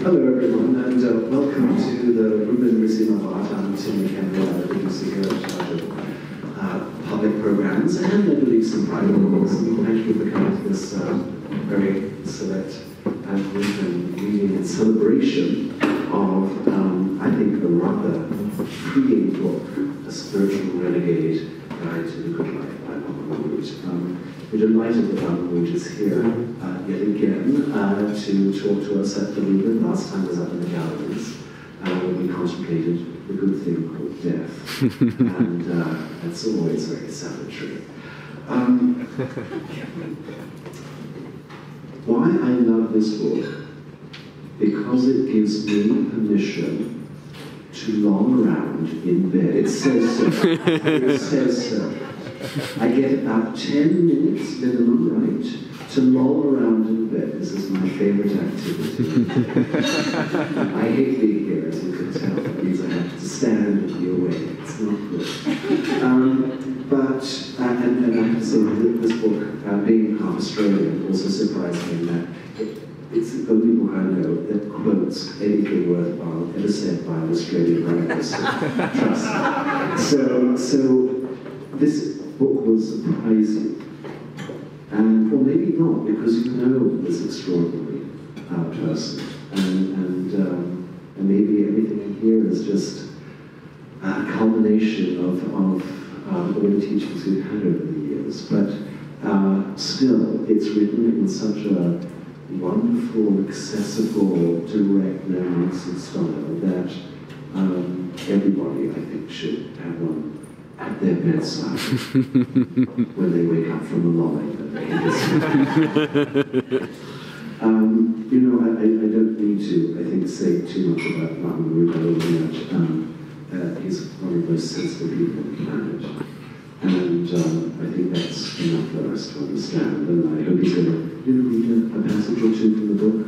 Hello everyone, and welcome to the Rubin Museum of Art. I'm Tim McHenry, the producer here in charge of public programs and I believe some private ones. And thank you for coming to this very select group and reading and celebration of, I think, a rather freeing book, A Spiritual Renegade Guide to the Good Life by Lama Marut. We're delighted that Lama Marut is here yet again to talk to us at the Rubin. Last time was up in the galleries when we contemplated the good thing called death. And that's always very salutary. Why I love this book? Because it gives me permission to loll around in bed. It says so. It says so. I get about 10 minutes minimum, right, to loll around in bed. This is my favorite activity. I hate being here, as you can tell. That means I have to stand and be awake. It's not good. And I have to say that this book, being half Australian, also surprised me in that it's the only book I know that quotes anything worthwhile ever said by an Australian writer. Trust me. So this book will surprise you, or maybe not, because you know this extraordinary person, and maybe everything in here is just a culmination of all the teachings we've had over the years. But still, it's written in such a wonderful, accessible, direct, no-nonsense style that everybody, I think, should have one at their bedside when they wake up from a lolling that they can you know, I don't need to, I think, say too much about Lama Marut. I know that he's one of the most sensible people on the planet. And I think that's enough for us to understand. And I hope he's going to read a passage or two from the book.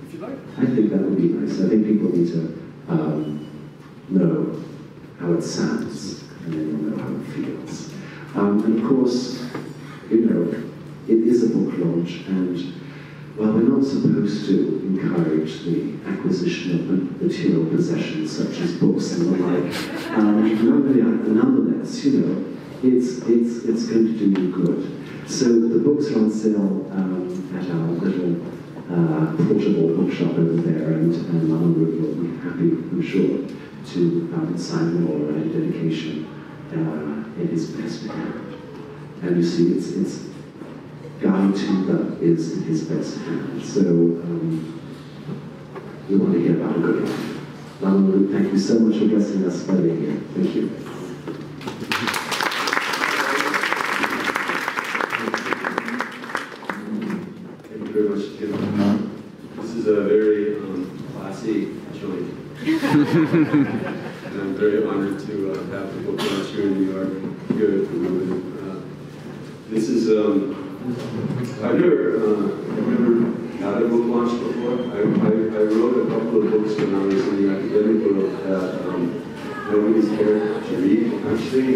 If you like. I think that would be nice. I think people need to know how it sounds. And then you'll know how it feels. And of course, you know, it is a book launch, and while we're not supposed to encourage the acquisition of material possessions such as books and the like, nonetheless, you know, it's going to do you good. So the books are on sale at our little portable bookshop over there, and Lama Marut will be happy, I'm sure, to sign them all in dedication in his best hand. And you see, it's Guide to Love is in his best hand. So we want to hear about a good life. Lama Marut, thank you so much for blessing us by being here. Thank you. Thank you very much, Tim. This is a very classy joint. And I'm very honored to have the book launch here in New York, here at the Rubin. This is, I've never had a book launch before. I wrote a couple of books when I was in the academic world that nobody's cared to read, actually.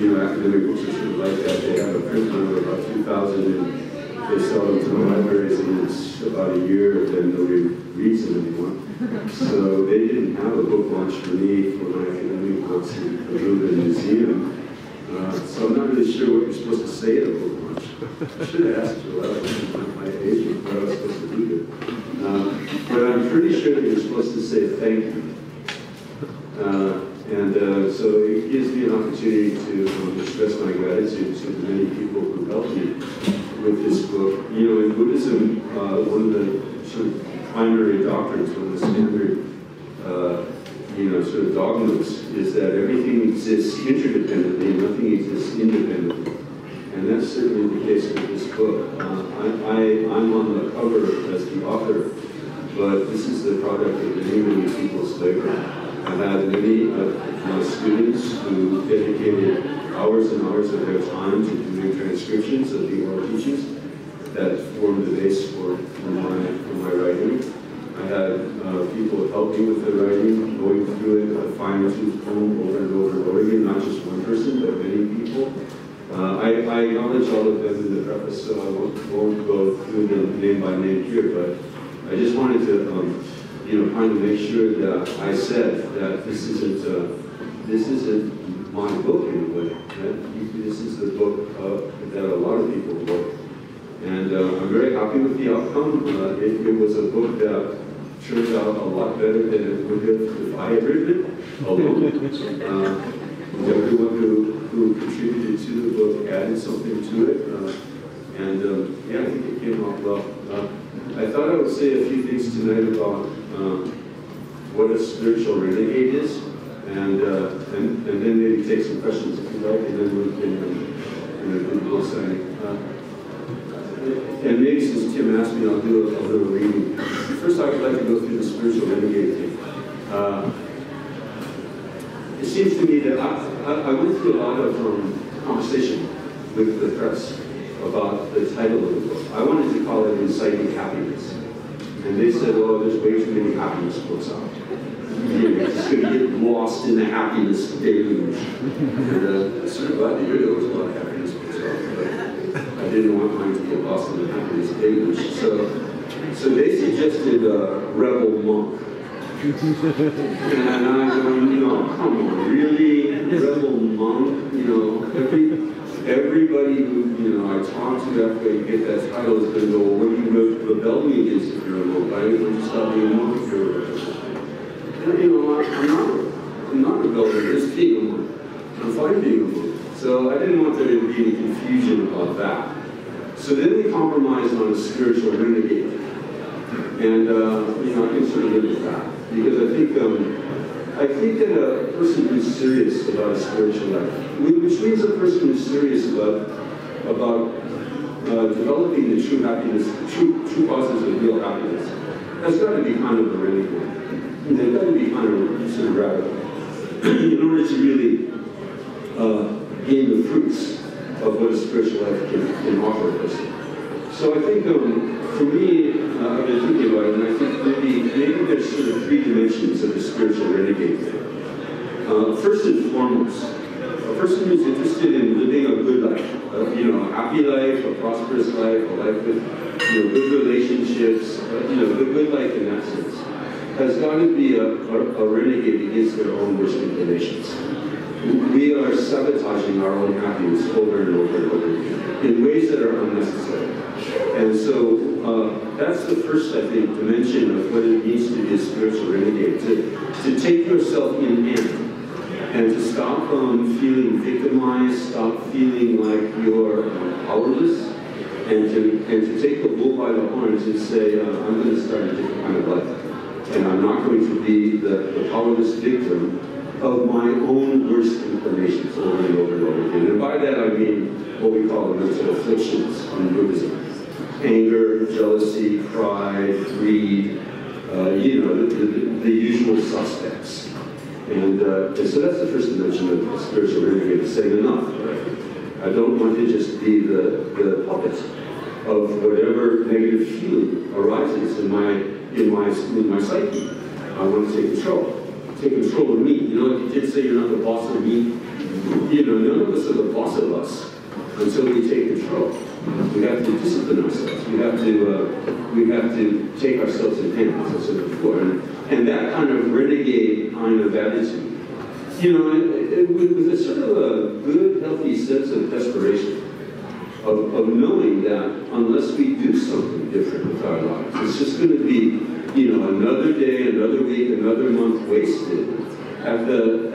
You know, academic books are sort of like that. They have a print number of about 2,000, and they sell them to the libraries, and it's about a year, and then nobody reads them anymore. So they didn't have a book launch for me for my academic books in the Rubin Museum. So I'm not really sure what you're supposed to say at a book launch. I should have asked you at my age what I was supposed to do here. But I'm pretty sure that you're supposed to say thank you. So it gives me an opportunity to express my gratitude to the many people who helped me with this book. You know, in Buddhism, one of the sort of primary doctrines, one of the standard, you know, sort of dogmas, is that everything exists interdependently and nothing exists independently. And that's certainly the case with this book. I'm on the cover as the author, but this is the product of many, many people's labor. I've had many of my students who dedicated hours and hours of their time to doing transcriptions of the oral teachings that form the base for my writing. I had people help me with the writing, going through it, a fine-tooth comb over and over and over again, not just one person, but many people. I acknowledge all of them in the preface, so I won't go through them name by name here, but I just wanted to, kind of make sure that I said that this isn't my book in a way. This is the book that a lot of people wrote. And I'm very happy with the outcome. It was a book that turned out a lot better than it would have if I had written it alone. Everyone who contributed to the book added something to it. Yeah, I think it came out well. I thought I would say a few things tonight about what a spiritual renegade is, and then maybe take some questions if you like, and then we can do book signing. And maybe since Tim asked me, I'll do a little reading. First, I would like to go through the spiritual renegade thing. It seems to me that I went through a lot of conversation with the press about the title of the book. I wanted to call it Inciting Happiness. And they said, well, there's way too many happiness books out. You're just going to get lost in the happiness deluge. And I'm sort of glad to hear there was a lot of happiness books out, but I didn't want mine to get lost in the happiness deluge. So they suggested Rebel Monk. And I'm going, come on, really? Rebel Monk? Everybody who, I talk to after they get that title is going to go, well, what are you rebelling against if you're a monk? Why don't you stop being a monk if you're a rebel? I'm not rebelling against being a monk. I'm fine being a monk. So I didn't want there to be any confusion about that. So then we compromised on a spiritual renegade. And, I can sort of live with that. Because I think that a person who's serious about a spiritual life, which means a person who's serious about developing the true happiness, true causes of real happiness, has got to be kind of a renegade. They've got to be kind of sort of radical in order to really gain the fruits of what a spiritual life can offer a person. So I think for me, I've been thinking about it, and I think maybe there's sort of three dimensions of the spiritual renegade thing. First and foremost, a person who's interested in living a good life, a happy life, a prosperous life, a life with good relationships, the good life in that sense, has got to be a renegade against their own worst inclinations. We are sabotaging our own happiness over and over and over again in ways that are unnecessary. And so that's the first, I think, dimension of what it means to be a spiritual renegade, to take yourself in hand and to stop feeling victimized, stop feeling like you're powerless, and to take the bull by the horns and say, I'm going to start a different kind of life. And I'm not going to be the powerless victim of my own worst inclinations over and over and over again. And by that I mean what we call the mental afflictions in Buddhism. Anger, jealousy, pride, greed, the usual suspects. And so that's the first dimension of the spiritual renegade, is saying enough. I don't want to just be the puppet of whatever negative feeling arises in my psyche. I want to take control. Take control of me. Like you did say, you're not the boss of me. None of us are the boss of us until we take control. We have to discipline ourselves. We have to take ourselves in hand, as I said before. And that kind of renegade kind of attitude, with a sort of a good, healthy sense of desperation, of knowing that unless we do something different with our lives, it's just going to be, another day, another week, another month wasted at the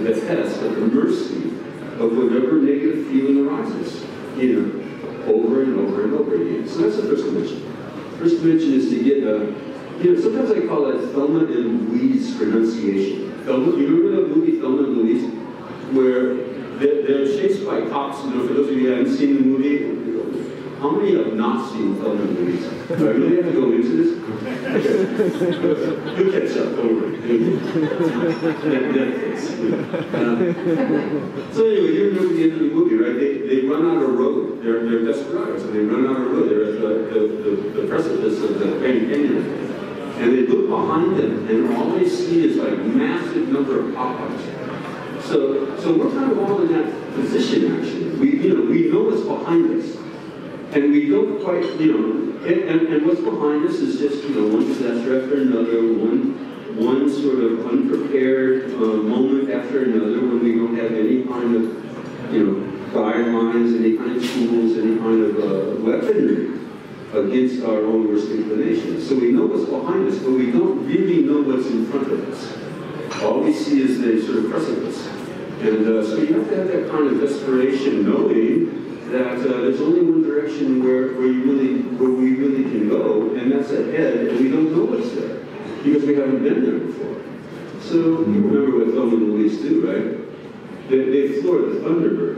behest, at the mercy of whatever negative feeling arises, over and over and over again. So that's the first dimension. First dimension is to get sometimes I call it Thelma and Louise renunciation. You remember that movie Thelma and Louise, where they're chased by cops? For those of you who haven't seen the movie, how many have not seen Thelma and Louise? Do I really have to go into this? You'll catch up, don't worry. So anyway, you remember the end of the movie, right? They run out of road. They're desperados, and they run out of road. They're at the precipice of the Grand Canyon. And they look behind them, and all they see is like massive number of pop-ups. So we're kind of all in that position, actually. We know what's behind us. And we don't quite, and what's behind us is just, you know, one disaster after another, one sort of unprepared moment after another when we don't have any kind of, you know, guidelines, any kind of tools, any kind of weaponry against our own worst inclinations. So we know what's behind us, but we don't really know what's in front of us. All we see is the sort of precipice. And so you have to have that kind of desperation, knowing that there's only one direction where we really can go, and that's ahead, and we don't know what's there, because we haven't been there before. So you remember what Thelma and Louise do, right? They floor the Thunderbird.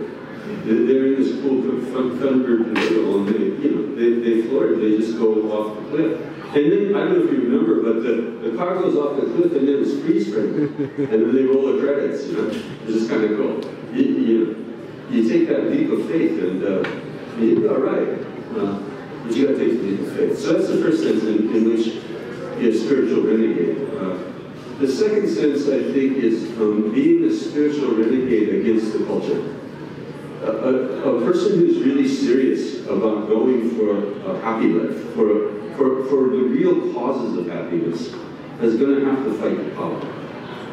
They're in this cool Thunderbird convertible, and they floor it. They just go off the cliff. And then, I don't know if you remember, but the car goes off the cliff, and then it's freeze-frame. And then they roll the credits, you know? It's just kind of cool. You take that leap of faith, and you'll be all right. But you got to take the leap of faith. So that's the first sense in which you're a spiritual renegade. The second sense, I think, is being a spiritual renegade against the culture. A person who's really serious about going for a happy life, for the real causes of happiness, is going to have to fight the power.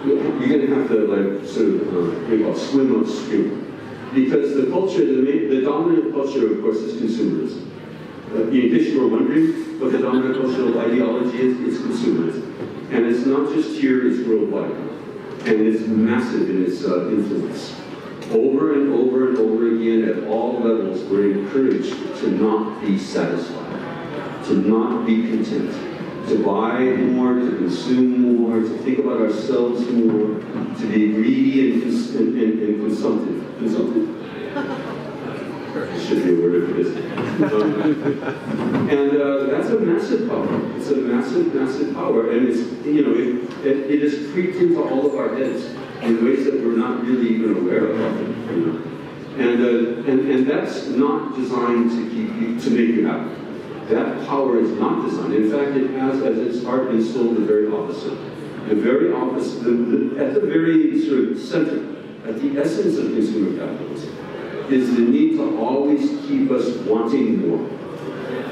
You're going to have to, like, sort of, swim upstream. Because the culture, the dominant culture, of course, is consumerism. In case you were wondering what the dominant cultural ideology is, it's consumerism. And it's not just here, it's worldwide. And it's massive in its influence. Over and over and over again, at all levels, we're encouraged to not be satisfied, to not be content, to buy more, to consume more, to think about ourselves more, to be greedy and consumptive. Consumptive? There should be a word for this. And that's a massive power. It's a massive, massive power, and it's, you know, it has creeped into all of our heads in ways that we're not really even aware of. You know? And that's not designed to make you happy. That power is not designed. In fact, it has as its heart and soul the very opposite. The very opposite, at the very sort of center, at the essence of consumer capitalism, is the need to always keep us wanting more.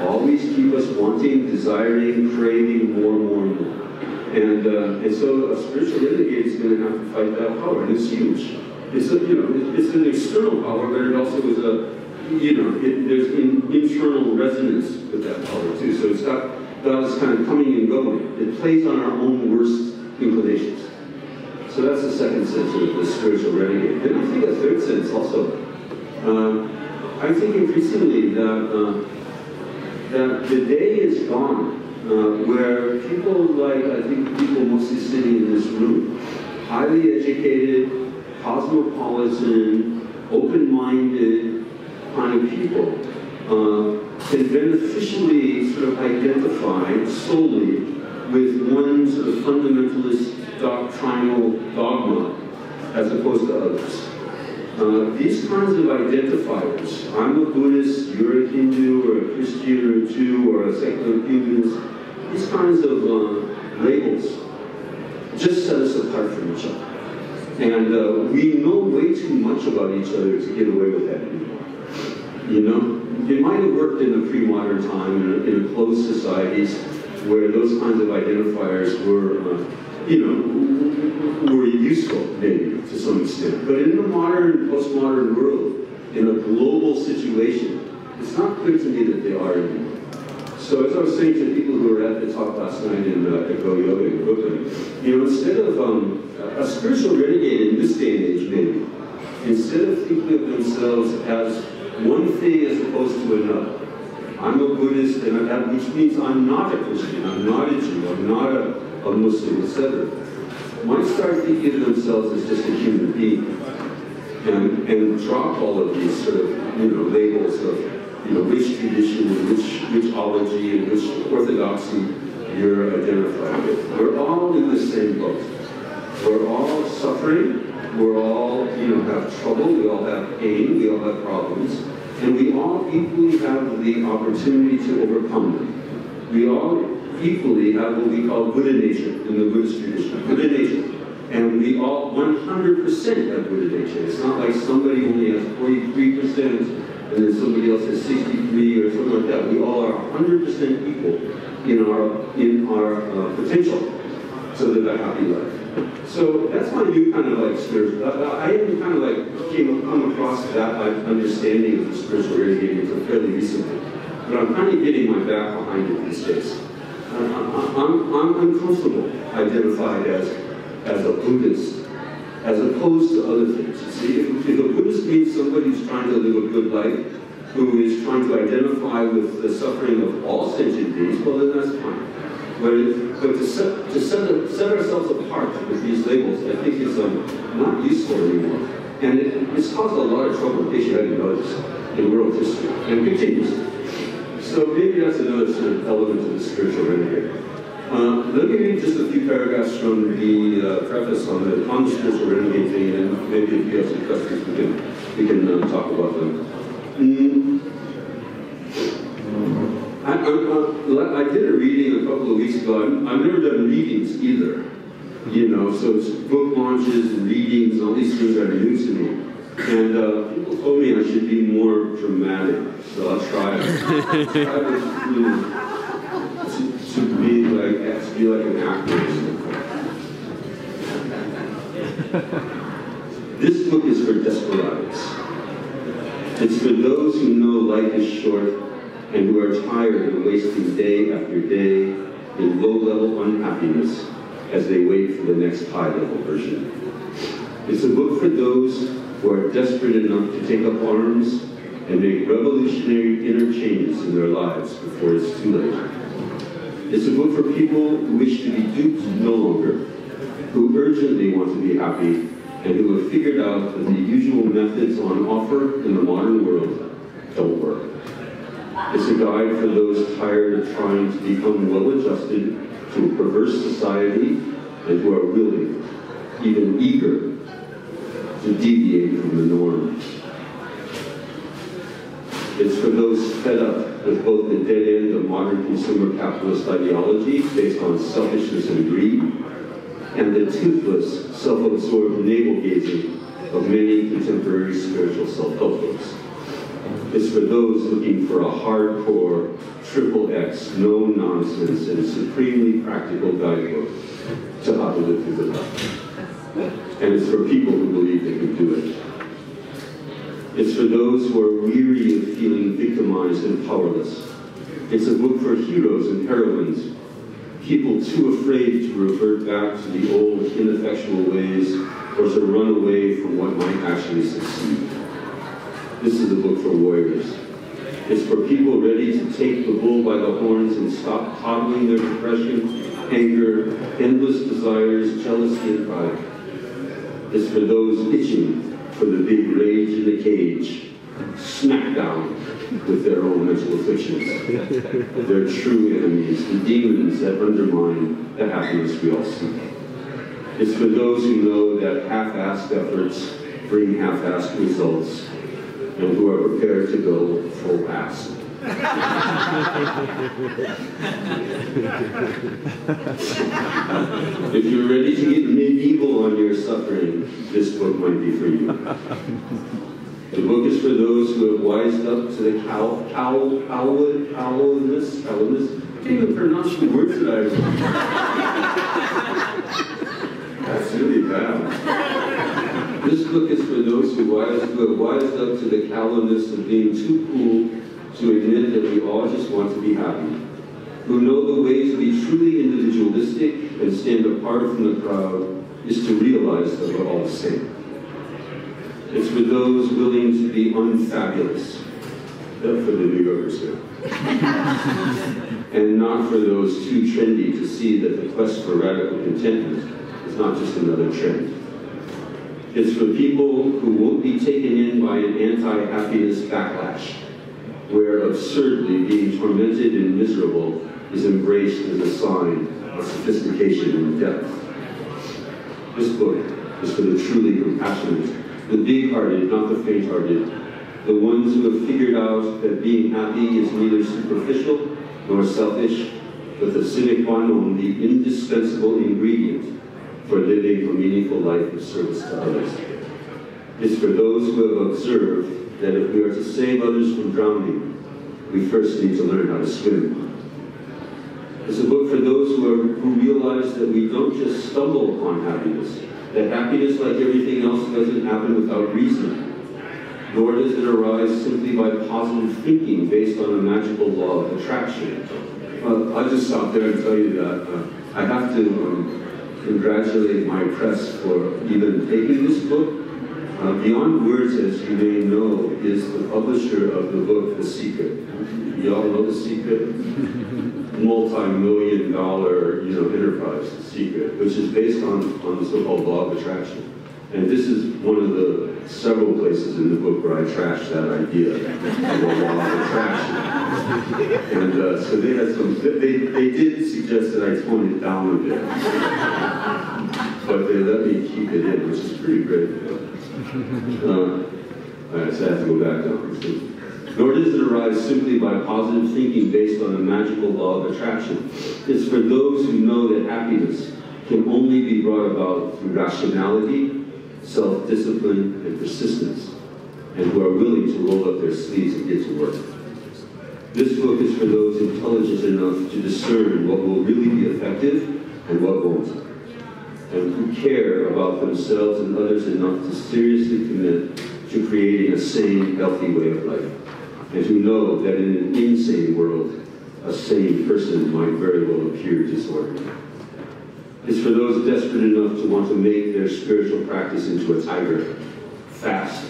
Always keep us wanting, desiring, craving more and more and more. And so a spiritual renegade is going to have to fight that power, and it's huge. It's it's an external power, but it also is there's internal resonance with that power too. So it's got God's kind of coming and going. It plays on our own worst inclinations. So that's the second sense of the spiritual renegade. Then I think a third sense also. I think increasingly that the day is gone where people like, I think people mostly sitting in this room, highly educated, cosmopolitan, open-minded kind of people can beneficially sort of identify solely with one sort of fundamentalist doctrinal dogma as opposed to others. These kinds of identifiers, I'm a Buddhist, you're a Hindu, or a Christian, or a Jew, or a secular humanist, these kinds of labels just set us apart from each other. And we know way too much about each other to get away with that anymore. You know, it might have worked in a pre-modern time, in a closed societies, where those kinds of identifiers were, were useful, maybe, to some extent. But in the modern, postmodern world, in a global situation, it's not clear to me that they are anymore. So as I was saying to people who were at the talk last night at Go Yoga in Brooklyn, instead of a spiritual renegade in this day and age, maybe, instead of thinking of themselves as one thing as opposed to another, I'm a Buddhist, which means I'm not a Christian, I'm not a Jew, I'm not a Muslim, etc. Might start thinking of themselves as just a human being, and drop all of these sort of labels of which tradition and which ology and which orthodoxy you're identified with. We're all in the same boat. We're all suffering. We're all have trouble. We all have pain. We all have problems. And we all equally have the opportunity to overcome them. We all equally have what we call Buddha nature in the Buddhist tradition. Buddha nature. And we all 100% have Buddha nature. It's not like somebody only has 43% and then somebody else is 63 or something like that. We all are 100% equal in our potential to live a happy life. So that's my new kind of like spiritual. I even kind of like come across that understanding of the spiritual renegade until fairly recently, but I'm kind of getting my back behind it these days. I'm uncomfortable identified as a Buddhist, as opposed to other things. You see, if a Buddhist means somebody who's trying to live a good life, who is trying to identify with the suffering of all sentient beings, well then that's fine. But to set ourselves apart with these labels, I think is not useful anymore. And it's caused a lot of trouble, in case you hadn't noticed, in world history, and continues. So maybe that's another sort of element of the spiritual renegade. Let me read just a few paragraphs from the preface on the spiritual renegade thing, and maybe if you have some questions, we can talk about them. I did a reading a couple of weeks ago. I've never done readings either, you know, so it's book launches and readings and all these things are new to me. And people told me I should be more dramatic, so I'll try to be like an actor or something. This book is for desperados. It's for those who know life is short and who are tired of wasting day after day in low-level unhappiness as they wait for the next high-level version. It's a book for those who are desperate enough to take up arms and make revolutionary inner changes in their lives before it's too late. It's a book for people who wish to be duped no longer, who urgently want to be happy, and who have figured out that the usual methods on offer in the modern world don't work. It's a guide for those tired of trying to become well-adjusted to a perverse society and who are willing, even eager, to deviate from the norm. It's for those fed up with both the dead end of modern consumer capitalist ideology based on selfishness and greed, and the toothless, self-absorbed navel-gazing of many contemporary spiritual self-help books. It's for those looking for a hardcore, XXX, no-nonsense, and supremely practical guidebook to how to live through the life. And it's for people who believe they can do it. It's for those who are weary of feeling victimized and powerless. It's a book for heroes and heroines, people too afraid to revert back to the old, ineffectual ways or to run away from what might actually succeed. This is a book for warriors. It's for people ready to take the bull by the horns and stop coddling their depression, anger, endless desires, jealousy, and pride. It's for those itching for the big rage in the cage, smack down with their own mental afflictions. Their true enemies, the demons that undermine the happiness we all seek. It's for those who know that half-assed efforts bring half-assed results, and who are prepared to go full ass. If you're ready to get medieval on your suffering, this book might be for you. The book is for those who have wised up to the callousness. I can't even pronounce the words that I wrote. That's really bad. This book is for those who have wised up to the callousness of being too cool to admit that we all just want to be happy, who know the way to be truly individualistic and stand apart from the crowd is to realize that we're all the same. It's for those willing to be unfabulous, for the New Yorkers here, and not for those too trendy to see that the quest for radical contentment is not just another trend. It's for people who won't be taken in by an anti-happiness backlash, where absurdly being tormented and miserable is embraced as a sign of sophistication and depth. This book is for the truly compassionate, the big-hearted, not the faint-hearted, the ones who have figured out that being happy is neither superficial nor selfish, but the sine qua non, the indispensable ingredient for living a meaningful life of service to others. It's for those who have observed that if we are to save others from drowning, we first need to learn how to swim. It's a book for those who realize that we don't just stumble upon happiness, that happiness, like everything else, doesn't happen without reason, nor does it arise simply by positive thinking based on a magical law of attraction. I'll just stop there and tell you that I have to congratulate my press for even taking this book. Beyond Words, as you may know, is the publisher of the book, The Secret. You all know The Secret? Multi-million-dollar, enterprise, The Secret, which is based on the so-called law of attraction. And this is one of the several places in the book where I trash that idea of the law of attraction. And so they had they did suggest that I tone it down a bit. But they let me keep it in, which is pretty great. So I have to go back down. Nor does it arise simply by positive thinking based on the magical law of attraction. It's for those who know that happiness can only be brought about through rationality, self-discipline, and persistence, and who are willing to roll up their sleeves and get to work. This book is for those intelligent enough to discern what will really be effective and what won't, and who care about themselves and others enough to seriously commit to creating a sane, healthy way of life, and who know that in an insane world, a sane person might very well appear disordered. It's for those desperate enough to want to make their spiritual practice into a tiger, fast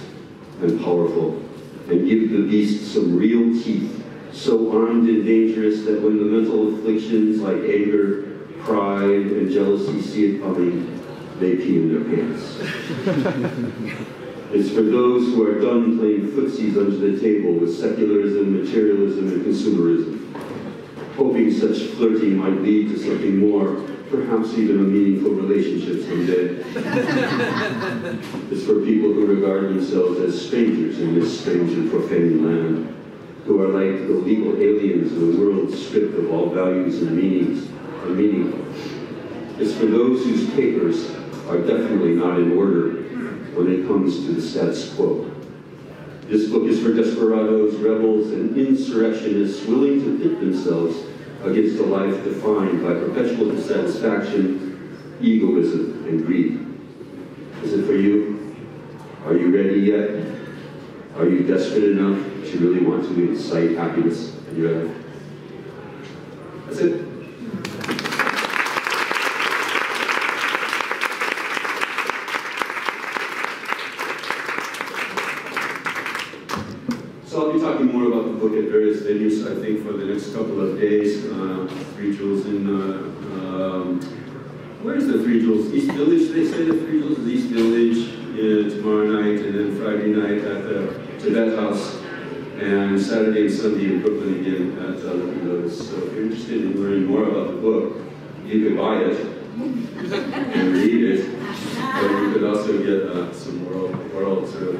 and powerful, and give the beast some real teeth, so armed and dangerous that when the mental afflictions like anger, pride, and jealousy see it coming, they pee in their pants. It's for those who are done playing footsies under the table with secularism, materialism, and consumerism, hoping such flirting might lead to something more, perhaps even a meaningful relationship someday. It's for people who regard themselves as strangers in this strange and profane land, who are like illegal aliens in a world stripped of all values and meaning. It's for those whose papers are definitely not in order when it comes to the status quo. This book is for desperados, rebels, and insurrectionists willing to pit themselves against a life defined by perpetual dissatisfaction, egoism, and greed. Is it for you? Are you ready yet? Are you desperate enough to really want to incite happiness in your life? That's it. So I'll be talking more about the book at various venues, I think, for the next couple of days. Three Jewels in, where's the Three Jewels? East Village, they say the Three Jewels is East Village tomorrow night, and then Friday night at the Tibet House, and Saturday and Sunday in Brooklyn again at Lotus. So if you're interested in learning more about the book, you can buy it and read it, but you could also get some oral sort of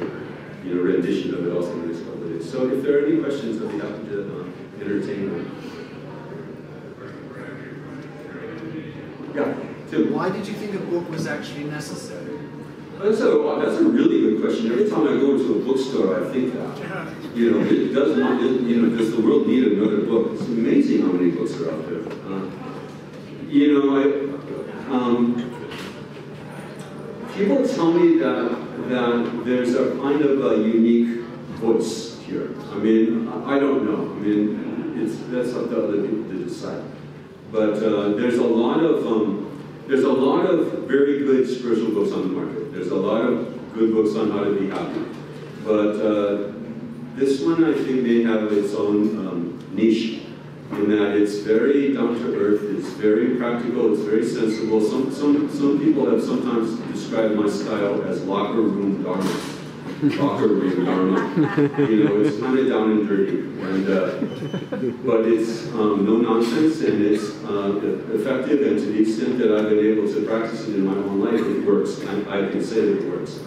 rendition of it also in the next couple of days. So if there are any questions, I'll be happy to entertain them. Yeah, Tim. Why did you think a book was actually necessary? That's a really good question. Every time I go into a bookstore, I think that. It does not. Does the world need another book? It's amazing how many books are out there. People tell me that there's a kind of a unique voice here. I mean, I don't know. I mean, that's up to other people to decide. But there's a lot of very good spiritual books on the market. There's a lot of good books on how to be happy. But this one, I think, may have its own niche in that it's very down to earth. It's very practical. It's very sensible. Some people have sometimes described my style as locker room dharma. Locker room dharma. It's kind of down and dirty, but it's no nonsense, and it's effective. And to the extent that I've been able to practice it in my own life, it works. And I can say that it works.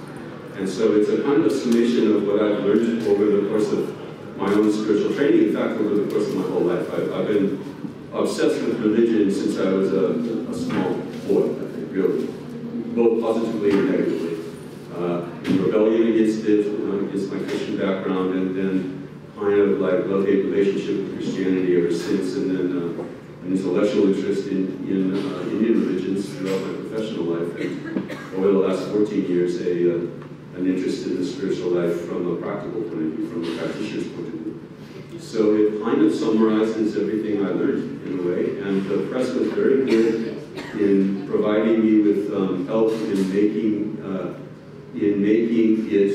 And so it's a kind of summation of what I've learned over the course of my own spiritual training. In fact, over the course of my whole life, I've been obsessed with religion since I was a small boy, I think, really, both positively and negatively. in rebellion against it, against my Christian background, and then kind of like love-hate relationship with Christianity ever since, and then an intellectual interest in Indian religions throughout my professional life, and over the last 14 years, an interest in the spiritual life from a practical point of view, from a practitioner's point of view. So it kind of summarizes everything I learned in a way, and the press was very good in providing me with help in making it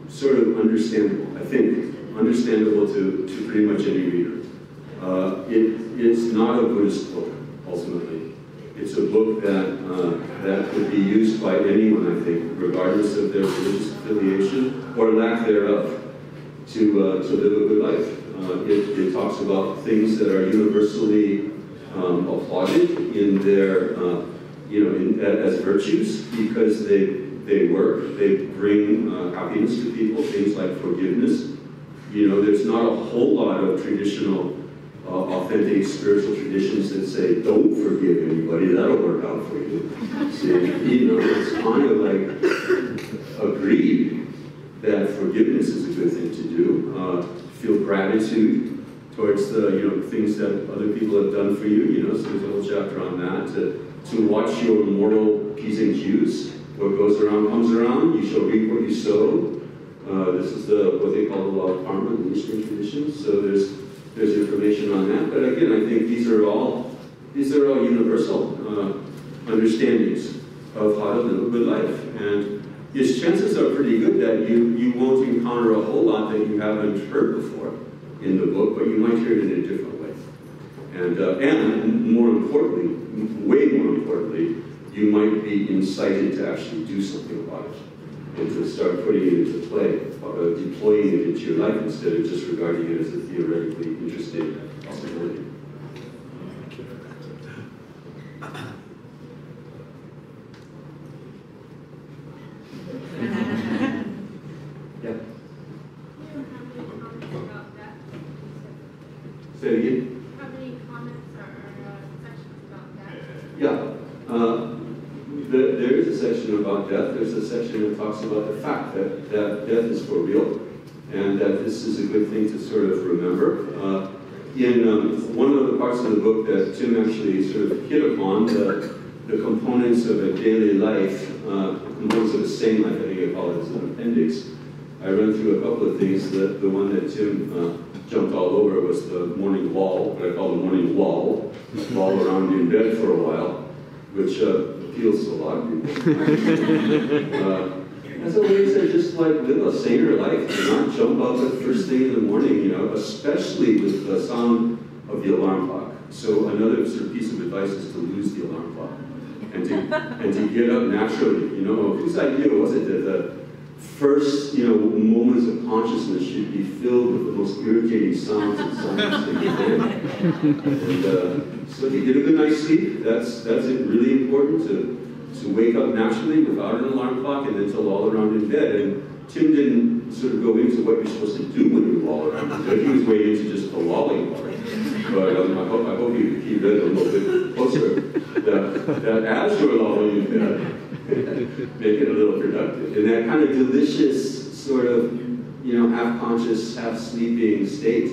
sort of understandable, I think, understandable to pretty much any reader. It's not a Buddhist book, ultimately. It's a book that could be used by anyone, I think, regardless of their religious affiliation or lack thereof, to live a good life. It talks about things that are universally applauded in their, as virtues, because they work, they bring happiness to people, things like forgiveness. There's not a whole lot of traditional, authentic spiritual traditions that say, don't forgive anybody, that'll work out for you. So, it's kind of like agreed that forgiveness is a good thing to do. Feel gratitude towards the, things that other people have done for you, so there's a whole chapter on that. To watch your moral P's and Q's. What goes around comes around, you shall reap what you sow. This is what they call the law of karma in the Eastern traditions. So there's information on that. But again, I think these are all universal understandings of how to live a good life. And its chances are pretty good that you won't encounter a whole lot that you haven't heard before in the book, but you might hear it in a different way. And more importantly, way more importantly, you might be incited to actually do something about it and to start putting it into play, deploying it into your life instead of just regarding it as a theoretically interesting possibility. Yeah. Say it again. How many comments or sections about that? Yeah. There is a section about death. There's a section that talks about the fact that death is for real, and that this is a good thing to sort of remember. In one of the parts of the book that Tim actually sort of hit upon, the components of a daily life, components of a sane life, I think I call it as an appendix. I run through a couple of things. The one that Tim jumped all over was the morning wall, what I call the morning wall around in bed for a while, which appeals to a lot of people. As a way to just like live a saner life, and not jump up at the first thing in the morning, especially with the sound of the alarm clock. So another sort of piece of advice is to lose the alarm clock and to get up naturally. Whose idea was it that the first moments of consciousness should be filled with the most irritating sounds and sounds that you can? And so if you get a good night's sleep, that's it really important to wake up naturally without an alarm clock and then to loll around in bed. And Tim didn't sort of go into what you're supposed to do when you loll around in bed. He was way into just the lolling part. But I hope he read a little bit closer that as you're lolling in bed, make it a little productive. And that kind of delicious sort of, half-conscious, half-sleeping state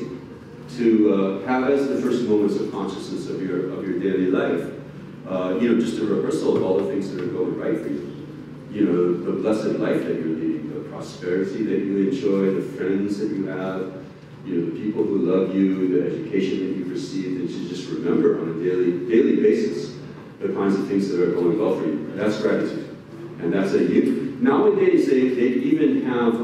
to have as the first moments of consciousness of your daily life. Just a rehearsal of all the things that are going right for you. The blessed life that you're leading, the prosperity that you enjoy, the friends that you have, the people who love you, the education that you've received, and to just remember on a daily basis the kinds of things that are going well for you. That's gratitude. And that's nowadays they even have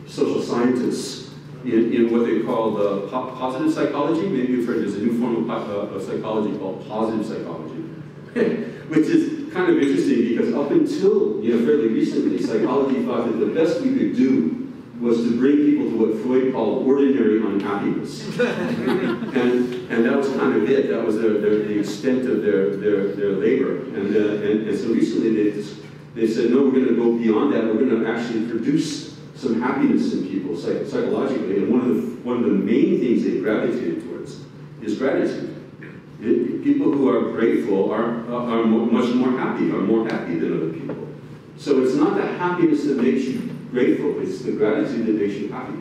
social scientists in what they call the positive psychology. Maybe you've heard there's a new form of psychology called positive psychology, which is kind of interesting because up until fairly recently, psychology thought that the best we could do was to bring people to what Freud called ordinary unhappiness, and that was kind of it. That was the extent of their labor, and so recently they said, no, we're going to go beyond that. We're going to actually produce some happiness in people psychologically, and one of the main things they gravitated towards is gratitude. People who are grateful are much more happy, are more happy than other people. So it's not the happiness that makes you grateful, it's the gratitude that makes you happy.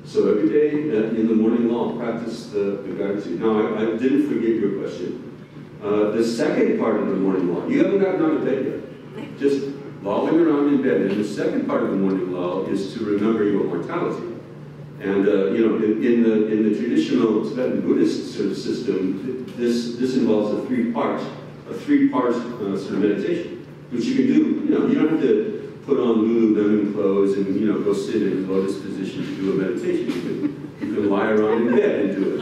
So every day in the morning law, practice the gratitude. Now, I didn't forget your question. The second part of the morning law, you haven't gotten out of bed yet. Just lolling around in bed. And the second part of the morning law is to remember your mortality. And you know, in the traditional Tibetan Buddhist sort of system, this involves a three-part sort of meditation, which you can do. You know, you don't have to put on Lululemon clothes and go sit in lotus position to do a meditation. You can lie around in bed and do it.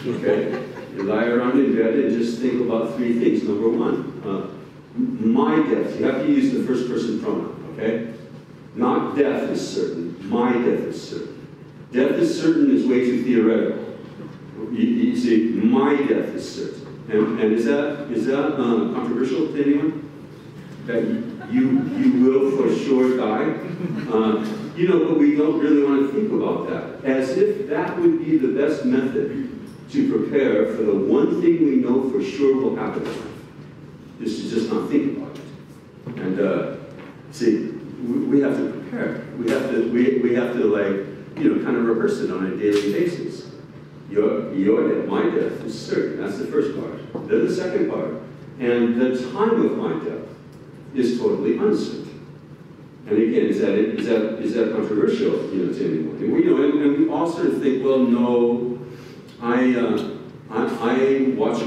Okay, you lie around in bed and just think about three things. Number one, my death. You have to use the first-person pronoun. Okay, not death is certain. My death is certain. Death is certain is way too theoretical. You see, my death is certain. And is that controversial to anyone? That you will for sure die? But we don't really want to think about that. As if that would be the best method to prepare for the one thing we know for sure will happen in life. Is to just not think about it. And see, we have to prepare. We have to like, kind of rehearse it on a daily basis. Your death, my death is certain. That's the first part. Then the second part. And the time of my death is totally uncertain. And again, is that controversial, to anyone? And we all sort of think, well, no, I watch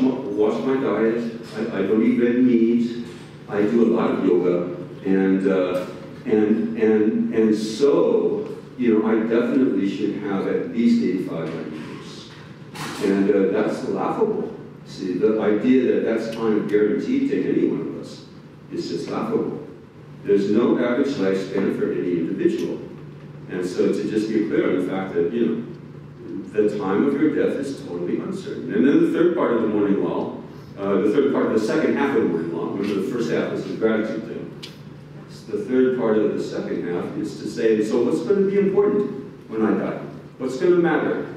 my diet. I don't eat red meat. I do a lot of yoga, and so I definitely should have at least 85 years. And that's laughable. See, the idea that that's kind of guaranteed to any one of us is just laughable. There's no average lifespan for any individual. And so to just be clear on the fact that, the time of your death is totally uncertain. And then the third part of the morning law, the second half of the morning law, remember the first half is the gratitude thing. The third part of the second half is to say, so what's going to be important when I die? What's going to matter?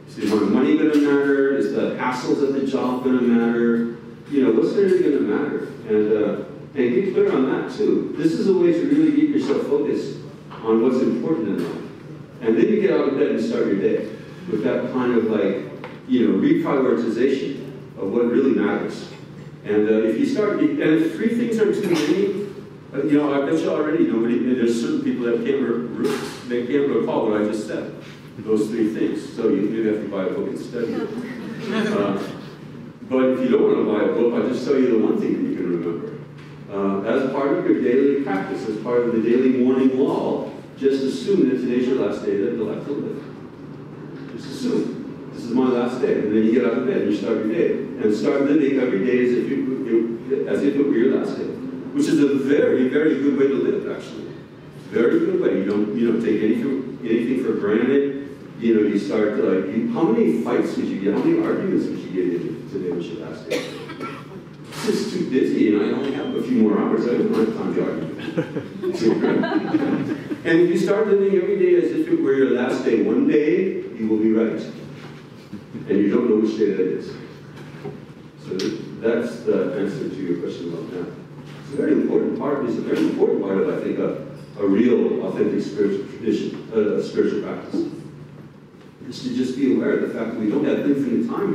Is my money going to matter? Is the hassles of the job going to matter? What's really going to matter? And get clear on that too. This is a way to really get yourself focused on what's important in life. And then you get out of bed and start your day with that kind of like, reprioritization of what really matters. And if you start, and if three things are too many, I bet you already there's certain people that can't recall what I just said, those three things. So you maybe have to buy a book and study it. But if you don't want to buy a book, I'll just tell you the one thing that you can remember. As part of your daily practice, as part of the daily morning law, just assume that today's your last day that you'll have to live. Just assume, this is my last day. And then you get out of bed and you start your day. And start living every day as if it were your last day. Which is a very, very good way to live, actually. Very good way. You don't take anything for granted. You start to how many fights would you get? How many arguments would you get in today was your last day? It's just too busy, and I only have a few more hours. I don't have time to argue. And if you start living every day as if it were your last day, one day you will be right. And you don't know which day that is. So that's the answer to your question about that. It's a very important part. It's a very important part of, I think, a real, authentic spiritual tradition, spiritual practice. Is to just be aware of the fact that we don't have infinite time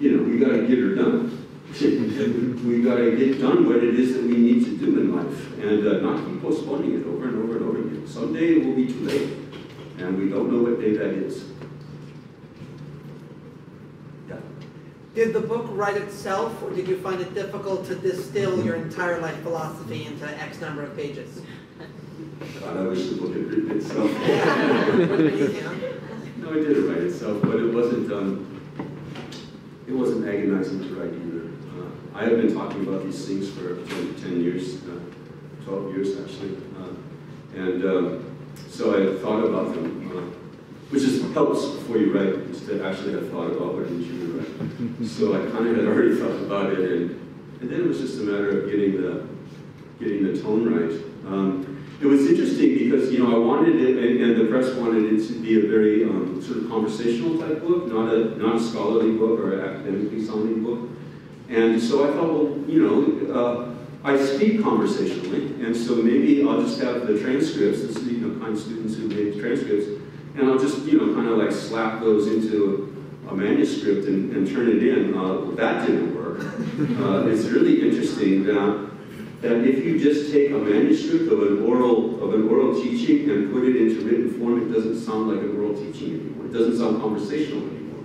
here. We got to get her done. We got to get done what it is that we need to do in life, and not keep postponing it over and over and over again. Someday it will be too late, and we don't know what day that is. Yeah. Did the book write itself, or did you find it difficult to distill your entire life philosophy into X number of pages? God, I wish the book had written itself. No, it did write itself, but it wasn't agonizing to write either. I have been talking about these things for 10 years, 12 years actually, so I thought about them, which helps before you write, is to actually have thought about what it is you're going to write. So I kind of had already thought about it, and then it was just a matter of getting the tone right. It was interesting because, I wanted it, and the press wanted it to be a very sort of conversational type book, not a scholarly book or academically sounding book. And so I thought, well, I speak conversationally, and so maybe I'll just have the transcripts, this is, kind of students who made transcripts, and I'll just, kind of like slap those into a manuscript and turn it in. Well, that didn't work. It's really interesting that if you just take a manuscript of an oral teaching and put it into written form, it doesn't sound like an oral teaching anymore. It doesn't sound conversational anymore.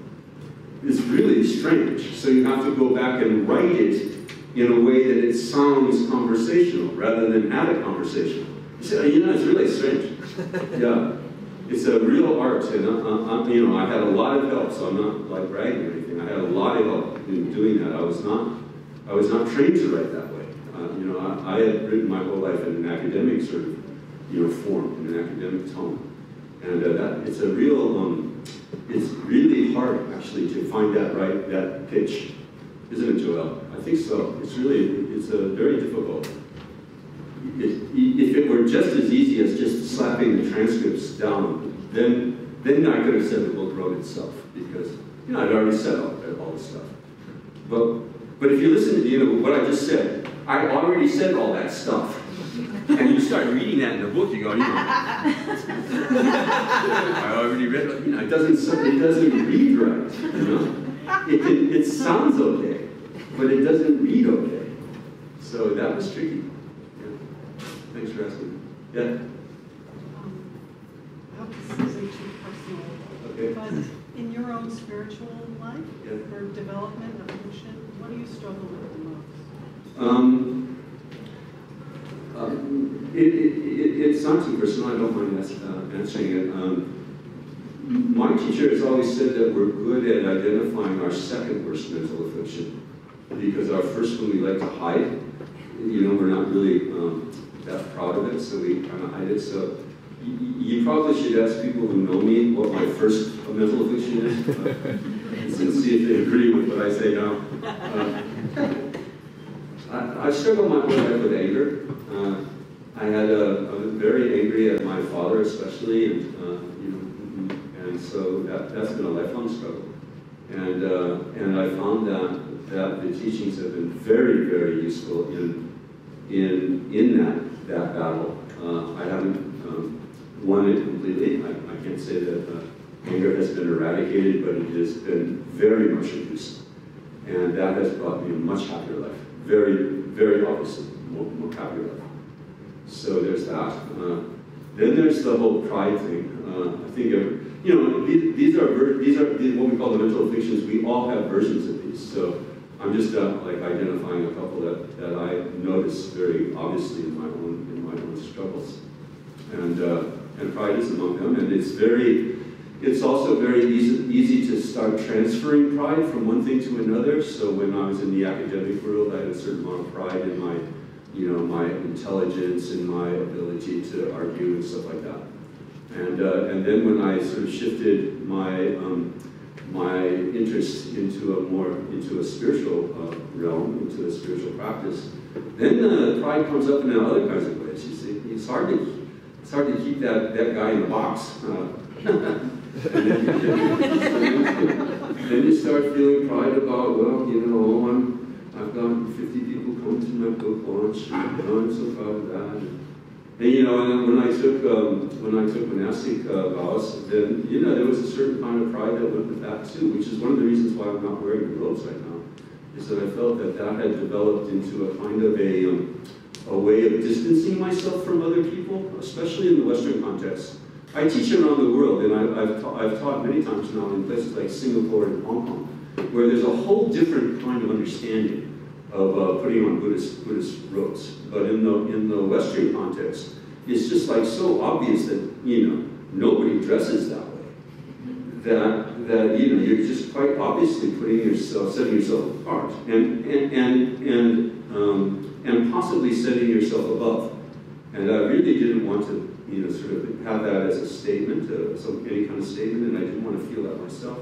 It's really strange. So you have to go back and write it in a way that it sounds conversational rather than have a conversation. It's really strange. Yeah, it's a real art, and I had a lot of help, so I'm not like bragging or anything. I had a lot of help in doing that. I was not trained to write that way. I had written my whole life in an academic sort of, form, in an academic tone, and it's a real, it's really hard actually to find that pitch, isn't it, Joel? I think so. It's very difficult. If it were just as easy as just slapping the transcripts down, then I could have said the book wrote itself, because I'd already said all this stuff. But if you listen to what I just said, I already said all that stuff, and you start reading that in the book, you go, I already read it. It doesn't read right. It sounds okay, but it doesn't read okay. So that was tricky. Thanks for asking. Yeah? I hope this isn't too personal. Okay. But in your own spiritual life, Yeah. or development, evolution, what do you struggle with the most? It's not too personal. I don't mind answering it. My teacher has always said that we're good at identifying our second worst mental affliction, because our first one we like to hide. We're not really that proud of it, so we kind of hide it. So you probably should ask people who know me what my first mental affliction is, and see if they agree with what I say now. I struggled my whole life with anger. I was very angry at my father, especially, and so that's been a lifelong struggle. And I found that the teachings have been very, very useful in that battle. I haven't won it completely. I can't say that anger has been eradicated, but it has been very much reduced. And that has brought me a much happier life. Very, very obviously, more happier life. So there's that. Then there's the whole pride thing. I think these are what we call the mental afflictions. We all have versions of these. So I'm just like identifying a couple that I notice very obviously in my own struggles, and pride is among them. And it's also very easy to start transferring pride from one thing to another. So when I was in the academic world, I had a certain amount of pride in my intelligence and my ability to argue and stuff like that. And then when I sort of shifted my interest into a spiritual realm, into a spiritual practice, then pride comes up in other kinds of ways. You see, it's hard to keep that guy in the box. And then you start feeling pride about, I've got 50 people come to my book launch, and I'm so proud of that. And when I took monastic vows, then there was a certain kind of pride that went with that too, which is one of the reasons why I'm not wearing the robes right now. Is that I felt that had developed into a kind of a way of distancing myself from other people, especially in the Western context. I teach around the world, and I've taught many times now in places like Singapore and Hong Kong, where there's a whole different kind of understanding of putting on Buddhist robes. But in the Western context, it's just like so obvious that nobody dresses that way. That you're just quite obviously setting yourself apart, and possibly setting yourself above. And I really didn't want to sort of have that as a statement, any kind of statement, and I didn't want to feel that myself.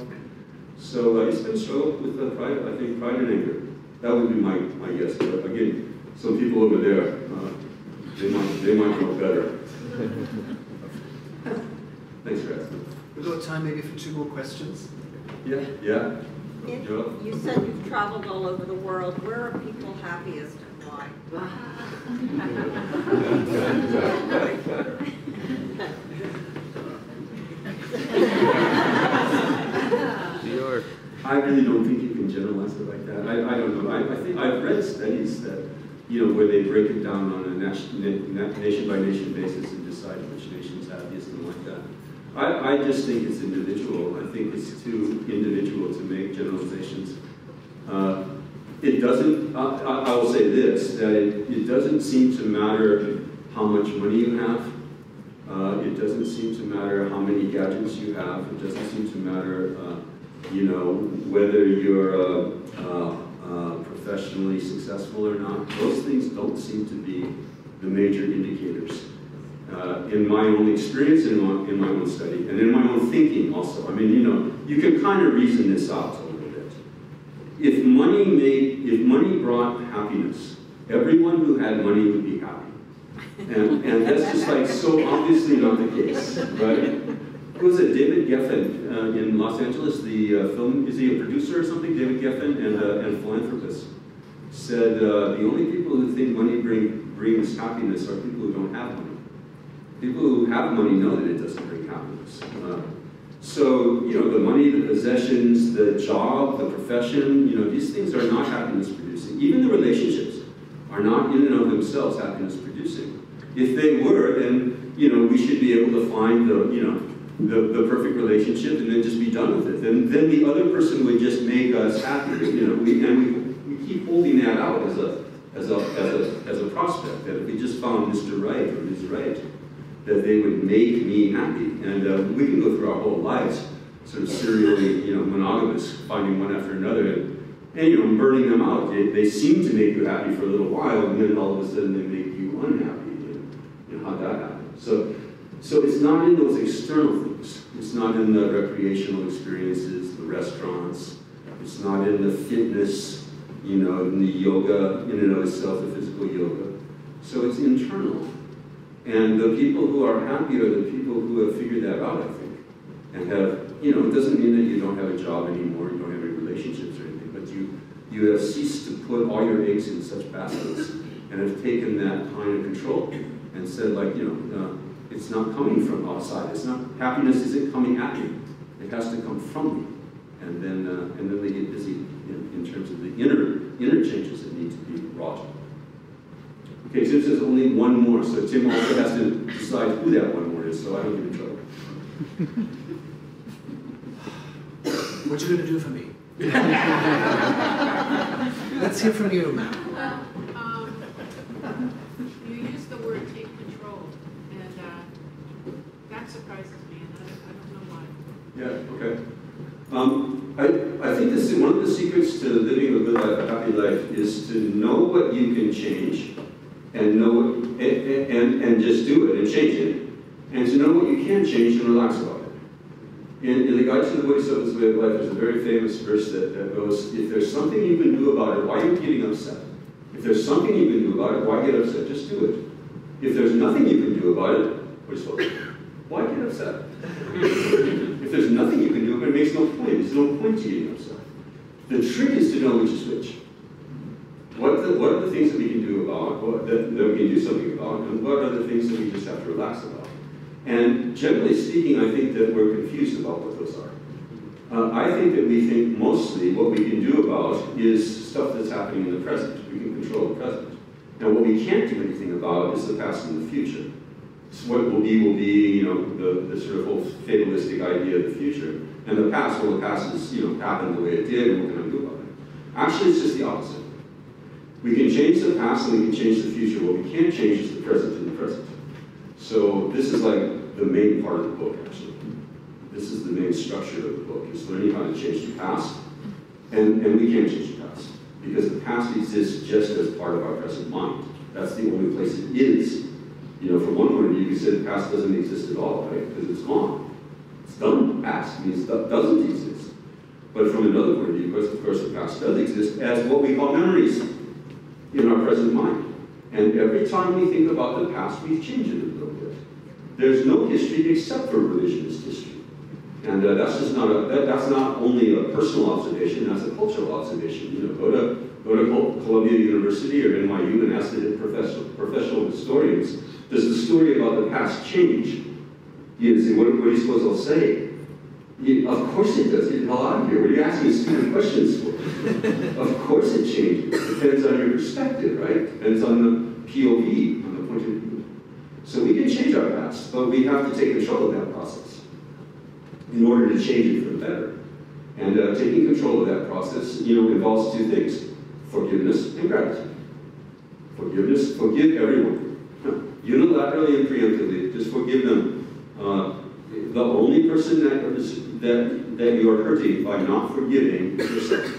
So it's been a struggle with pride. I think pride and anger. That would be my guess. But again, some people over there, they might know better. Thanks for asking. We've got time maybe for 2 more questions. Yeah. You said you've traveled all over the world. Where are people happiest? Why? New York. I really don't think you can generalize it like that. I don't know. I think I've read studies that, where they break it down on a nation by nation basis and decide which nation's happiest and like that. I just think it's individual. I think it's too individual to make generalizations. It doesn't, I will say this, that it doesn't seem to matter how much money you have. It doesn't seem to matter how many gadgets you have. It doesn't seem to matter, whether you're professionally successful or not. Those things don't seem to be the major indicators. In my own experience, in my own study, and in my own thinking also. I mean, you can kind of reason this out a little bit. If money brought happiness, everyone who had money would be happy. And that's just like so obviously not the case, right? Who was it? David Geffen in Los Angeles, the film, is he a producer or something? David Geffen and philanthropist said the only people who think money brings happiness are people who don't have money. People who have money know that it doesn't bring happiness. So, the money, the possessions, the job, the profession, these things are not happiness producing. Even the relationships are not in and of themselves happiness producing. If they were, then, we should be able to find the perfect relationship and then just be done with it. Then the other person would just make us happy. We keep holding that out as a prospect, that if we just found Mr. Right or Ms. Right, that they would make me happy. And we can go through our whole lives sort of serially, monogamous, finding one after another, and burning them out. They seem to make you happy for a little while, and then all of a sudden they make you unhappy. How'd that happen? So it's not in those external things. It's not in the recreational experiences, the restaurants. It's not in the fitness, in the yoga, in and of itself, the physical yoga. So it's internal. And the people who are happy are the people who have figured that out, I think. And have, it doesn't mean that you don't have a job anymore, you don't have any relationships or anything, but you have ceased to put all your eggs in such baskets and have taken that kind of control and said, like, it's not coming from outside. It's not, happiness isn't coming at me. It has to come from me. And then they get busy in terms of the inner changes that need to be wrought. Okay, Tim says only one more, so Tim also has to decide who that one more is, so I don't get in trouble. What are you going to do for me? Let's hear from you, ma'am. Well, you use the word take control, and that surprises me, and I don't know why. Yeah, okay. I think this is one of the secrets to living a good life, a happy life, is to know what you can change, and know and just do it and change it, and to know what you can't change and relax about it. In the Guide to the Bodhisattva's Way of Life, there's a very famous verse that goes, if there's something you can do about it, why are you getting upset? If there's something you can do about it, why get upset? Just do it. If there's nothing you can do about it, what are you supposed to do? Why get upset? If there's nothing you can do, but it makes no point. There's no point to getting upset. The trick is to know which is which. What are the things that we can do about, that we can do something about, and what are the things that we just have to relax about? And generally speaking, I think that we're confused about what those are. I think that we think mostly what we can do about is stuff that's happening in the present. We can control the present. Now, what we can't do anything about is the past and the future. So what will be, the sort of whole fatalistic idea of the future. And the past, well, the past has, happened the way it did, and what can I do about it? Actually, it's just the opposite. We can change the past and we can change the future. What we can't change is the present and the present. So this is like the main part of the book, actually. This is the main structure of the book, is learning how to change the past. And we can't change the past, because the past exists just as part of our present mind. That's the only place it is. From one point of view, you could say the past doesn't exist at all, right? Because it's gone. It's done. The past means that doesn't exist. But from another point of view, of course, the past does exist as what we call memories in our present mind. And every time we think about the past, we change it a little bit. There's no history except for revisionist history. And that's just not that's not only a personal observation, that's a cultural observation. Go Go to Columbia University or NYU and ask the professional historians, does the story about the past change? You say, what are you supposed to say? Of course it does. Get the hell out of here. What are you asking stupid questions for? Of course it changes. It depends on your perspective, right? Depends on the POV, on the point of view. So we can change our past, but we have to take control of that process in order to change it for the better. And taking control of that process, involves two things: forgiveness and gratitude. Forgiveness, forgive everyone. Unilaterally and preemptively, just forgive them. The only person that you are hurting by not forgiving is yourself.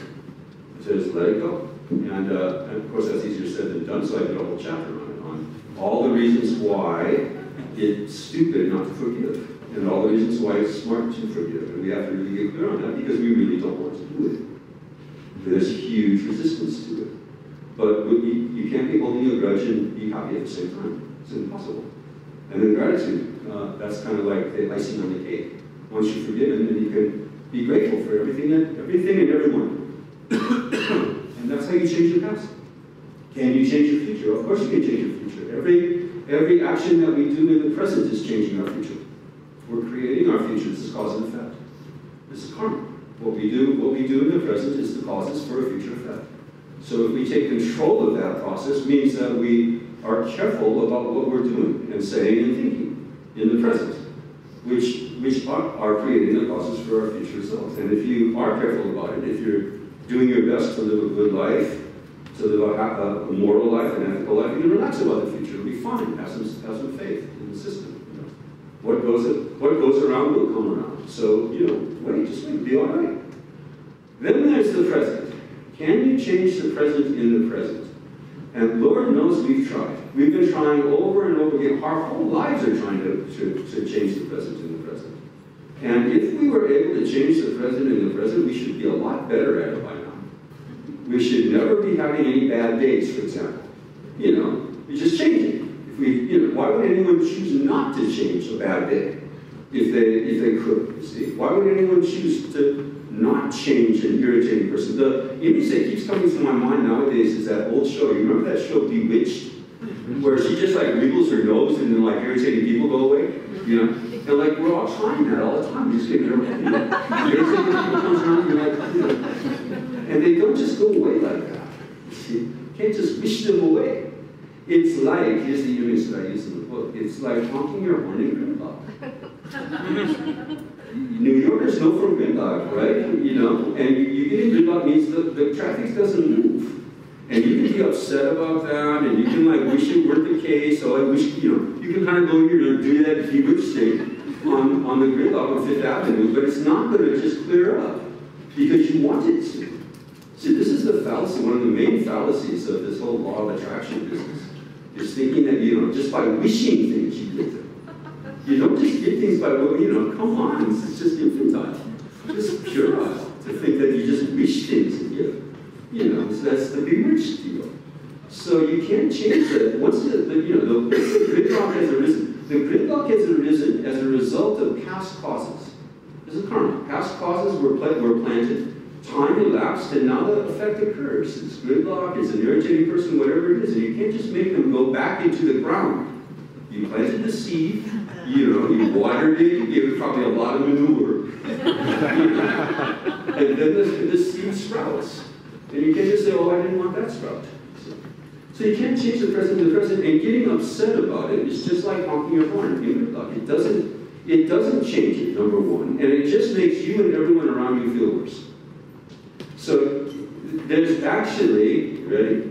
Just let it go. And of course, that's easier said than done, so I did a whole chapter on all the reasons why it's stupid not to forgive, and all the reasons why it's smart to forgive. And we have to really get clear on that because we really don't want to do it. There's huge resistance to it. But you can't be holding a grudge and be happy at the same time. It's impossible. And then gratitude, that's kind of like the icing on the cake. Once you've forgiven, then you can be grateful for everything and everyone. And that's how you change your past. Can you change your future? Of course you can change your future. Every action that we do in the present is changing our future. We're creating our future. This is cause and effect. This is karma. What we do in the present is the causes for a future effect. So if we take control of that process, means that we are careful about what we're doing and saying and thinking in the present, which are creating the causes for our future results. And if you are careful about it, if you're doing your best to live a good life, to live a moral life, an ethical life, you can relax about the future. It'll be fine. Have some faith in the system. What goes around will come around. So, just wait, be all right. Then there's the present. Can you change the present in the present? And Lord knows we've tried. We've been trying over and over again. Our whole lives are trying to change the present in the present. And if we were able to change the present in the present, we should be a lot better at it by now. We should never be having any bad days, for example. We just change it. Why would anyone choose not to change a bad day if they could? You see, why would anyone choose to not change an irritating person? The image that keeps coming to my mind nowadays is that old show. You remember that show Bewitched, where she just like wiggles her nose and then like irritating people go away? And like we're all trying that all the time. You just get irritating people comes around, you're like, and they don't just go away like that. You see, you can't just wish them away. It's like, here's the image that I use in the book, it's like honking your horn in gridlock. New Yorkers know from gridlock, right? And you get in gridlock means the traffic doesn't move. And you can be upset about that, and you can like wish it weren't the case, so I wish, you can kind of go here and do that bewitched thing on the gridlock on Fifth Avenue, but it's not going to just clear up because you want it to. See, this is the fallacy, one of the main fallacies of this whole law of attraction business. Is thinking that, just by wishing things, you get them. You don't just get things by, come on, this is just infantile. It's puerile to think that you just wish things and get them. So that's the bewitched deal. So you can't change that. Once the gridlock has arisen, the gridlock has arisen as a result of past causes. This is karma. Past causes were planted. Time elapsed, and now the effect occurs. It's gridlock, it's an irritating person, whatever it is, and you can't just make them go back into the ground. You planted the seed, you watered it, you gave it probably a lot of manure, and then the seed sprouts. And you can't just say, oh, I didn't want that sprout. So you can't change the present in the present, and getting upset about it is just like honking your horn in gridlock. It doesn't change it, number one, and it just makes you and everyone around you feel worse. So there's actually, ready?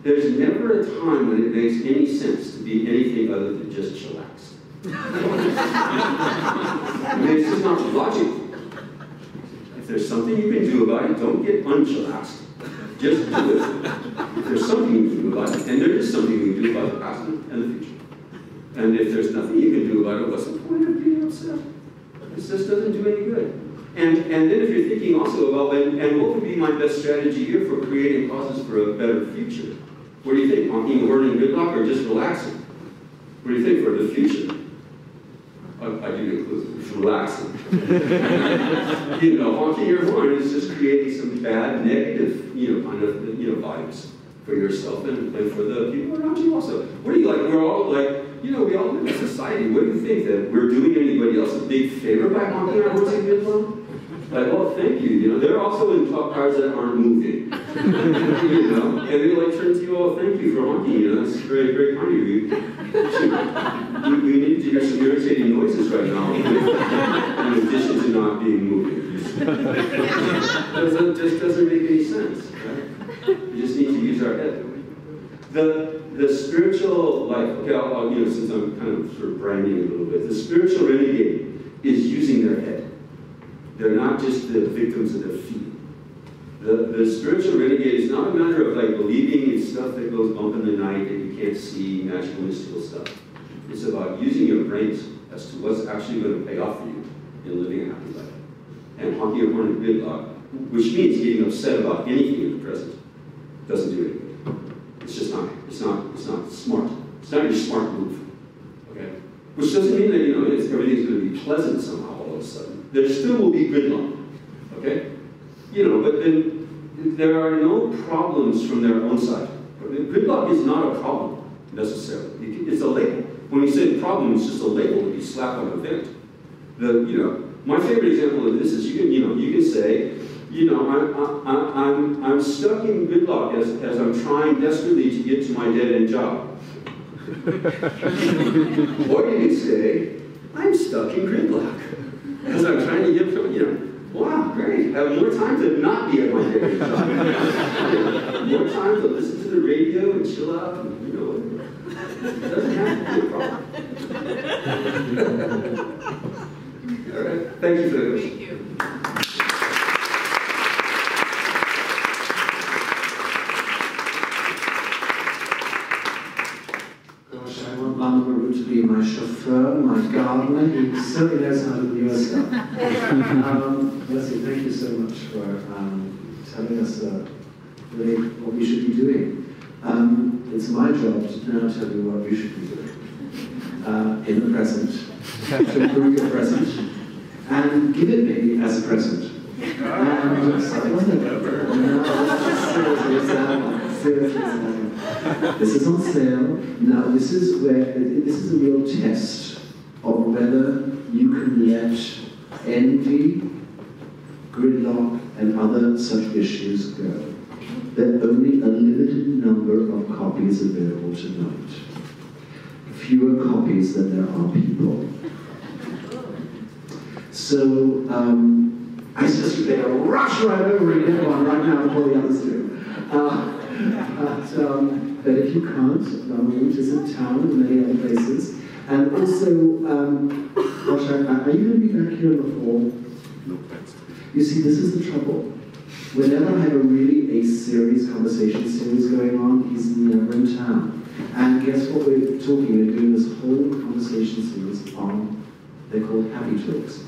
There's never a time when it makes any sense to be anything other than just chillax. It's just not logical. If there's something you can do about it, don't get unchillaxed. Just do it. If there's something you can do about it, and there is something you can do about the past and the future. And if there's nothing you can do about it, what's the point of being upset? It just doesn't do any good. And then if you're thinking also about, and what would be my best strategy here for creating causes for a better future? What do you think? Honking the horn in gridlock or just relaxing? What do you think for the future? I do include it's relaxing. Honking your horn is just creating some bad, negative, kind of, vibes for yourself and for the people around you also. What do you like? We're all like, we all live in society. What do you think, that we're doing anybody else a big favor by honking our horns in Vietnam? Like, well, thank you. There are also in top cars that aren't moving. And they like turn to you, oh, thank you for honking. That's very, very kind of you. We need to hear some irritating noises right now, in addition to not being moving. It just doesn't make any sense, right? We just need to use our head. The spiritual life, okay, since I'm kind of sort of branding a little bit, the spiritual renegade is using their head. They're not just the victims of their feet. The spiritual renegade is not a matter of like believing in stuff that goes bump in the night that you can't see, magical, mystical stuff. It's about using your brains as to what's actually going to pay off for you in living a happy life. And honking your horn in gridlock, which means getting upset about anything in the present, doesn't do anything. It's just not. It's not smart. It's not your smart move. Okay. Which doesn't mean that everything's going to be pleasant somehow all of a sudden. There still will be gridlock. Okay. But then there are no problems from their own side. Gridlock is not a problem necessarily. It's a label. When we say problem, it's just a label that you slap on an event. My favorite example of this is you can say, I'm stuck in gridlock as I'm trying desperately to get to my dead-end job. Or you can say, I'm stuck in gridlock as I'm trying to get from, wow, great. I have more time to not be at my dead-end job. More time to listen to the radio and chill out. And, it doesn't have to be a problem. All right. Thank you for the question. Thank you. Gosh, I want Lama Marut to be my chauffeur, my gardener. He certainly knows how to do your stuff. Leslie, thank you so much for telling us really what we should be doing. It's my job to now tell you what you should be doing in the present, to improve your present, and give it me as a present. This is on sale. Now, this is a real test of whether you can let envy, gridlock, and other such issues go. There are only a limited number of copies available tonight. Fewer copies than there are people. So, I just better rush right over and get one right now before the others do. But if you can't, Lama Marut is in town and many other places. And also, gosh, are you going to be back here in the fall? No, thanks. You see, this is the trouble. Whenever I have a really conversation series going on, he's never in town. And guess what we're talking? We're doing this whole conversation series on, they're called Happy Talks.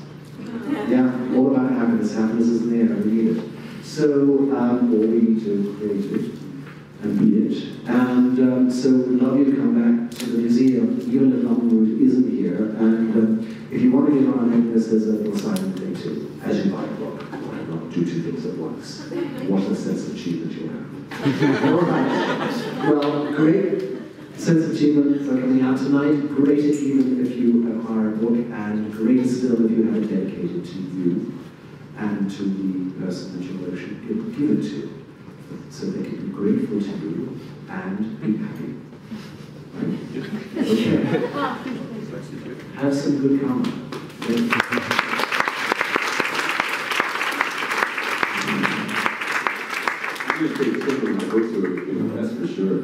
Yeah, all about happiness. Happiness is in the air, we need it. So, all we need to create it and be it. And so we'd love you to come back to the museum, even if Lama Marut isn't here. And if you want to get on happiness, there's a little sign in there too, as you buy a book. Why not do two things at once? What a sense of achievement you'll have. All right. Well, great sense of achievement for coming out tonight. Great even if you acquire a book, and greater still if you have it dedicated to you and to the person that you should give it to, so they can be grateful to you and be happy. Right? Okay. Have some good karma. I'm going to take some of my books over, that's for sure.